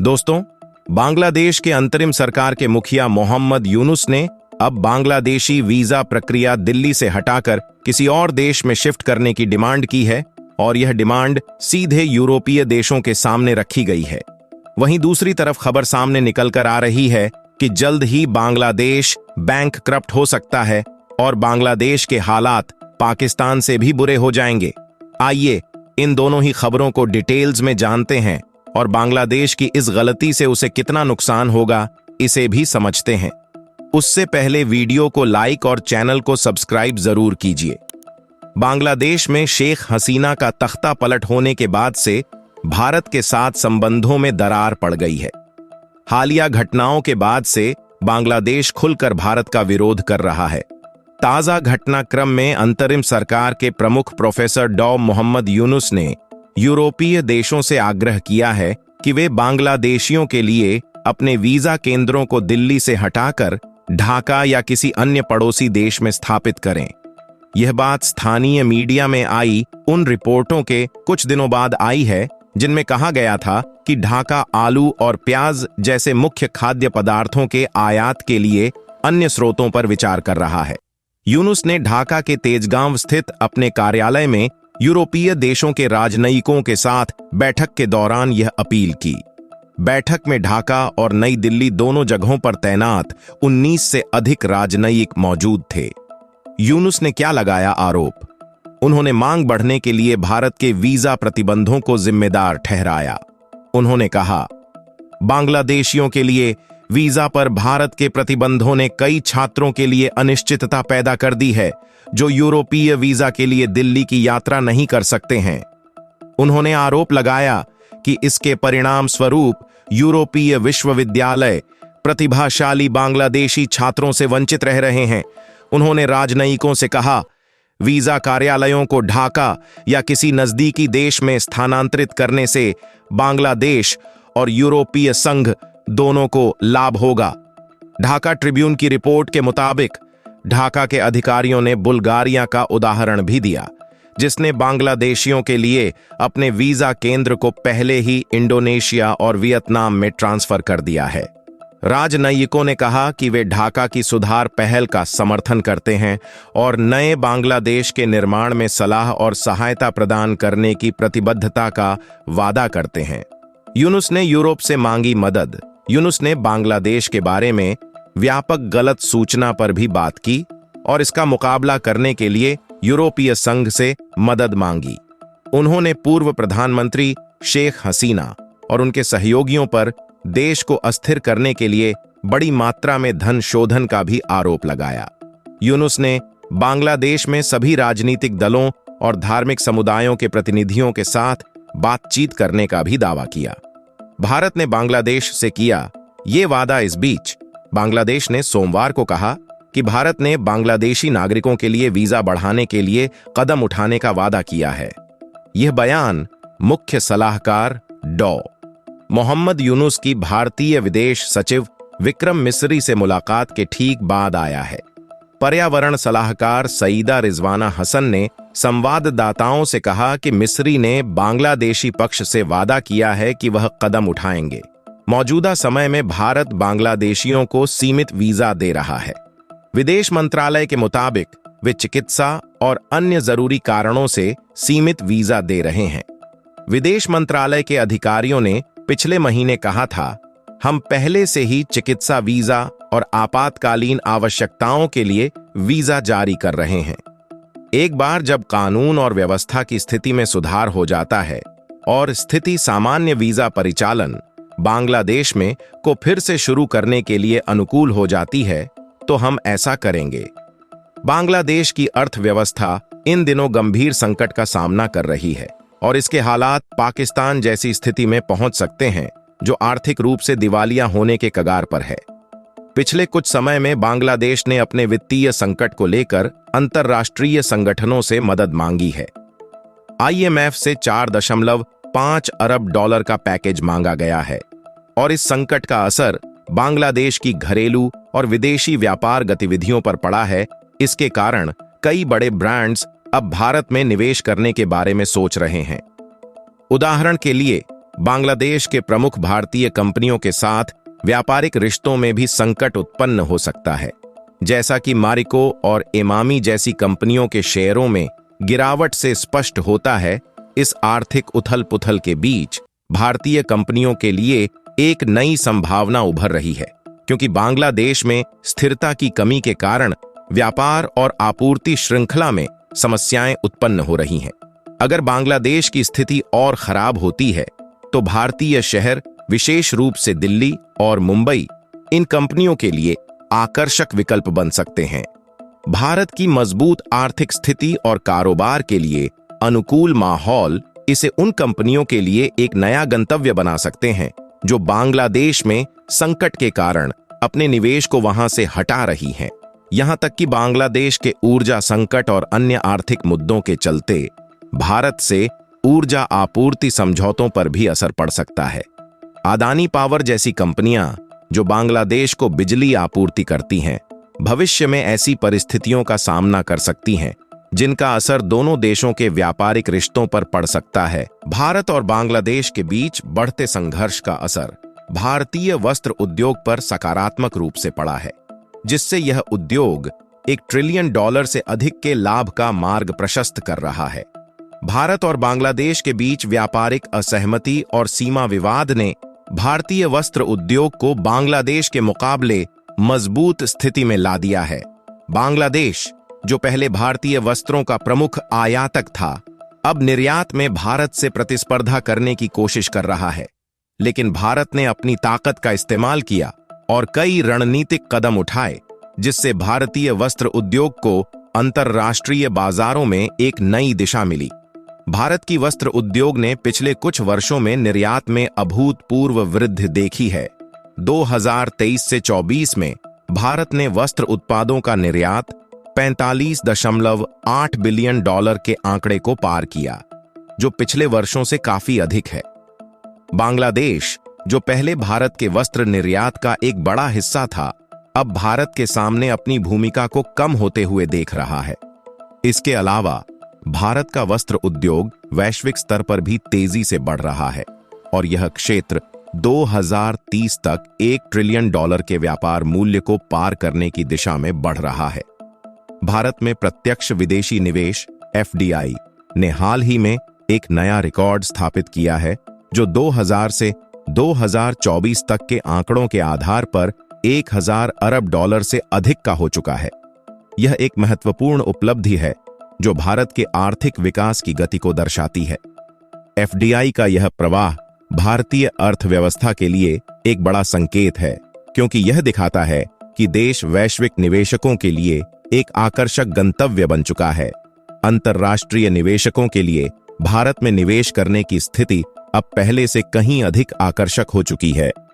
दोस्तों, बांग्लादेश के अंतरिम सरकार के मुखिया मोहम्मद यूनुस ने अब बांग्लादेशी वीजा प्रक्रिया दिल्ली से हटाकर किसी और देश में शिफ्ट करने की डिमांड की है और यह डिमांड सीधे यूरोपीय देशों के सामने रखी गई है। वहीं दूसरी तरफ खबर सामने निकलकर आ रही है कि जल्द ही बांग्लादेश बैंक करप्ट हो सकता है और बांग्लादेश के हालात पाकिस्तान से भी बुरे हो जाएंगे। आइए इन दोनों ही खबरों को डिटेल्स में जानते हैं और बांग्लादेश की इस गलती से उसे कितना नुकसान होगा इसे भी समझते हैं। उससे पहले वीडियो को लाइक और चैनल को सब्सक्राइब जरूर कीजिए। बांग्लादेश में शेख हसीना का तख्ता पलट होने के बाद से भारत के साथ संबंधों में दरार पड़ गई है। हालिया घटनाओं के बाद से बांग्लादेश खुलकर भारत का विरोध कर रहा है। ताजा घटनाक्रम में अंतरिम सरकार के प्रमुख प्रोफेसर डॉ मोहम्मद यूनुस ने यूरोपीय देशों से आग्रह किया है कि वे बांग्लादेशियों के लिए अपने वीजा केंद्रों को दिल्ली से हटाकर ढाका या किसी अन्य पड़ोसी देश में स्थापित करें। यह बात स्थानीय मीडिया में आई उन रिपोर्टों के कुछ दिनों बाद आई है जिनमें कहा गया था कि ढाका आलू और प्याज जैसे मुख्य खाद्य पदार्थों के आयात के लिए अन्य स्रोतों पर विचार कर रहा है। यूनुस ने ढाका के तेजगांव स्थित अपने कार्यालय में यूरोपीय देशों के राजनयिकों के साथ बैठक के दौरान यह अपील की। बैठक में ढाका और नई दिल्ली दोनों जगहों पर तैनात 19 से अधिक राजनयिक मौजूद थे। यूनुस ने क्या लगाया आरोप? उन्होंने मांग बढ़ने के लिए भारत के वीजा प्रतिबंधों को जिम्मेदार ठहराया। उन्होंने कहा, बांग्लादेशियों के लिए वीजा पर भारत के प्रतिबंधों ने कई छात्रों के लिए अनिश्चितता पैदा कर दी है जो यूरोपीय वीजा के लिए दिल्ली की यात्रा नहीं कर सकते हैं। उन्होंने आरोप लगाया कि इसके परिणाम स्वरूप यूरोपीय विश्वविद्यालय प्रतिभाशाली बांग्लादेशी छात्रों से वंचित रह रहे हैं। उन्होंने राजनयिकों से कहा, वीजा कार्यालयों को ढाका या किसी नजदीकी देश में स्थानांतरित करने से बांग्लादेश और यूरोपीय संघ दोनों को लाभ होगा। ढाका ट्रिब्यून की रिपोर्ट के मुताबिक ढाका के अधिकारियों ने बुल्गारिया का उदाहरण भी दिया, जिसने बांग्लादेशियों के लिए अपने वीजा केंद्र को पहले ही इंडोनेशिया और वियतनाम में ट्रांसफर कर दिया है। राजनयिकों ने कहा कि वे ढाका की सुधार पहल का समर्थन करते हैं और नए बांग्लादेश के निर्माण में सलाह और सहायता प्रदान करने की प्रतिबद्धता का वादा करते हैं। यूनुस ने यूरोप से मांगी मदद। यूनुस ने बांग्लादेश के बारे में व्यापक गलत सूचना पर भी बात की और इसका मुकाबला करने के लिए यूरोपीय संघ से मदद मांगी। उन्होंने पूर्व प्रधानमंत्री शेख हसीना और उनके सहयोगियों पर देश को अस्थिर करने के लिए बड़ी मात्रा में धन शोधन का भी आरोप लगाया। यूनुस ने बांग्लादेश में सभी राजनीतिक दलों और धार्मिक समुदायों के प्रतिनिधियों के साथ बातचीत करने का भी दावा किया। भारत ने बांग्लादेश से किया ये वादा। इस बीच बांग्लादेश ने सोमवार को कहा कि भारत ने बांग्लादेशी नागरिकों के लिए वीजा बढ़ाने के लिए कदम उठाने का वादा किया है। यह बयान मुख्य सलाहकार डॉ मोहम्मद यूनुस की भारतीय विदेश सचिव विक्रम मिस्री से मुलाकात के ठीक बाद आया है। पर्यावरण सलाहकार सईदा रिजवाना हसन ने संवाददाताओं से कहा कि मिस्री ने बांग्लादेशी पक्ष से वादा किया है कि वह कदम उठाएंगे। मौजूदा समय में भारत बांग्लादेशियों को सीमित वीजा दे रहा है। विदेश मंत्रालय के मुताबिक वे चिकित्सा और अन्य जरूरी कारणों से सीमित वीजा दे रहे हैं। विदेश मंत्रालय के अधिकारियों ने पिछले महीने कहा था, हम पहले से ही चिकित्सा वीजा और आपातकालीन आवश्यकताओं के लिए वीजा जारी कर रहे हैं। एक बार जब कानून और व्यवस्था की स्थिति में सुधार हो जाता है और स्थिति सामान्य वीजा परिचालन बांग्लादेश में को फिर से शुरू करने के लिए अनुकूल हो जाती है तो हम ऐसा करेंगे। बांग्लादेश की अर्थव्यवस्था इन दिनों गंभीर संकट का सामना कर रही है और इसके हालात पाकिस्तान जैसी स्थिति में पहुंच सकते हैं जो आर्थिक रूप से दिवालिया होने के कगार पर है। पिछले कुछ समय में बांग्लादेश ने अपने वित्तीय संकट को लेकर अंतर्राष्ट्रीय संगठनों से मदद मांगी है। IMF से 4.5 अरब डॉलर का पैकेज मांगा गया है और इस संकट का असर बांग्लादेश की घरेलू और विदेशी व्यापार गतिविधियों पर पड़ा है। इसके कारण कई बड़े ब्रांड्स अब भारत में निवेश करने के बारे में सोच रहे हैं। उदाहरण के लिए बांग्लादेश के प्रमुख भारतीय कंपनियों के साथ व्यापारिक रिश्तों में भी संकट उत्पन्न हो सकता है। जैसा कि मारिको और एमामी जैसी कंपनियों के शेयरों में गिरावट से स्पष्ट होता है, इस आर्थिक उथल-पुथल के बीच भारतीय कंपनियों के लिए एक नई संभावना उभर रही है, क्योंकि बांग्लादेश में स्थिरता की कमी के कारण व्यापार और आपूर्ति श्रृंखला में समस्याएं उत्पन्न हो रही हैं। अगर बांग्लादेश की स्थिति और खराब होती है तो भारतीय शहर, विशेष रूप से दिल्ली और मुंबई, इन कंपनियों के लिए आकर्षक विकल्प बन सकते हैं। भारत की मजबूत आर्थिक स्थिति और कारोबार के लिए अनुकूल माहौल इसे उन कंपनियों के लिए एक नया गंतव्य बना सकते हैं जो बांग्लादेश में संकट के कारण अपने निवेश को वहां से हटा रही हैं। यहां तक कि बांग्लादेश के ऊर्जा संकट और अन्य आर्थिक मुद्दों के चलते भारत से ऊर्जा आपूर्ति समझौतों पर भी असर पड़ सकता है। अदानी पावर जैसी कंपनियां जो बांग्लादेश को बिजली आपूर्ति करती हैं, भविष्य में ऐसी परिस्थितियों का सामना कर सकती हैं जिनका असर दोनों देशों के व्यापारिक रिश्तों पर पड़ सकता है। भारत और बांग्लादेश के बीच बढ़ते संघर्ष का असर भारतीय वस्त्र उद्योग पर सकारात्मक रूप से पड़ा है, जिससे यह उद्योग $1 ट्रिलियन से अधिक के लाभ का मार्ग प्रशस्त कर रहा है। भारत और बांग्लादेश के बीच व्यापारिक असहमति और सीमा विवाद ने भारतीय वस्त्र उद्योग को बांग्लादेश के मुकाबले मजबूत स्थिति में ला दिया है। बांग्लादेश, जो पहले भारतीय वस्त्रों का प्रमुख आयातक था, अब निर्यात में भारत से प्रतिस्पर्धा करने की कोशिश कर रहा है। लेकिन भारत ने अपनी ताकत का इस्तेमाल किया और कई रणनीतिक कदम उठाए, जिससे भारतीय वस्त्र उद्योग को अंतर्राष्ट्रीय बाजारों में एक नई दिशा मिली। भारत की वस्त्र उद्योग ने पिछले कुछ वर्षों में निर्यात में अभूतपूर्व वृद्धि देखी है। 2023 से 24 में भारत ने वस्त्र उत्पादों का निर्यात $45.8 बिलियन के आंकड़े को पार किया, जो पिछले वर्षों से काफी अधिक है। बांग्लादेश, जो पहले भारत के वस्त्र निर्यात का एक बड़ा हिस्सा था, अब भारत के सामने अपनी भूमिका को कम होते हुए देख रहा है। इसके अलावा भारत का वस्त्र उद्योग वैश्विक स्तर पर भी तेजी से बढ़ रहा है और यह क्षेत्र 2030 तक $1 ट्रिलियन के व्यापार मूल्य को पार करने की दिशा में बढ़ रहा है। भारत में प्रत्यक्ष विदेशी निवेश FDI ने हाल ही में एक नया रिकॉर्ड स्थापित किया है, जो 2000 से 2024 तक के आंकड़ों के आधार पर $1000 अरब से अधिक का हो चुका है। यह एक महत्वपूर्ण उपलब्धि है जो भारत के आर्थिक विकास की गति को दर्शाती है। FDI का यह प्रवाह भारतीय अर्थव्यवस्था के लिए एक बड़ा संकेत है, क्योंकि यह दिखाता है कि देश वैश्विक निवेशकों के लिए एक आकर्षक गंतव्य बन चुका है। अंतर्राष्ट्रीय निवेशकों के लिए भारत में निवेश करने की स्थिति अब पहले से कहीं अधिक आकर्षक हो चुकी है।